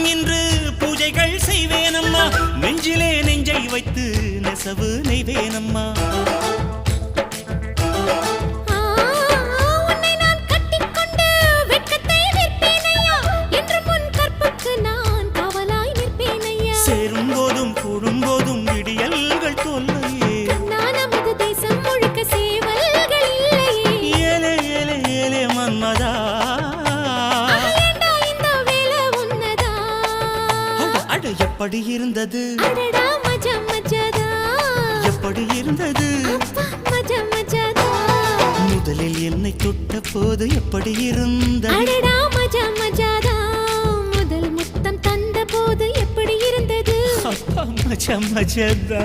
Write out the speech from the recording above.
நின்று பூஜைகள் செய்வேனம்மா நெஞ்சிலே நெஞ்சை வைத்து நெசவு நெய்வேனம்மா சேரும் போதும் கூடும் போதும் விடியல்கள் தொல்லையே நமது தேசம் முழுக்க சேவல்கள் இல்லையே ஏலே ஏலே ஏலே மன்மதா இந்த வேலை உன்னதா அடு எப்படி இருந்தது அடடா மஜா மஜாதா எப்படி இருந்தது மஜா மஜாதா முதலில் என்னை தொட்ட போது எப்படி இருந்தது அடடா மஜா மஜாதா முதல் முத்தம் தந்த போது எப்படி இருந்தது அப்பா மஜா மஜாதா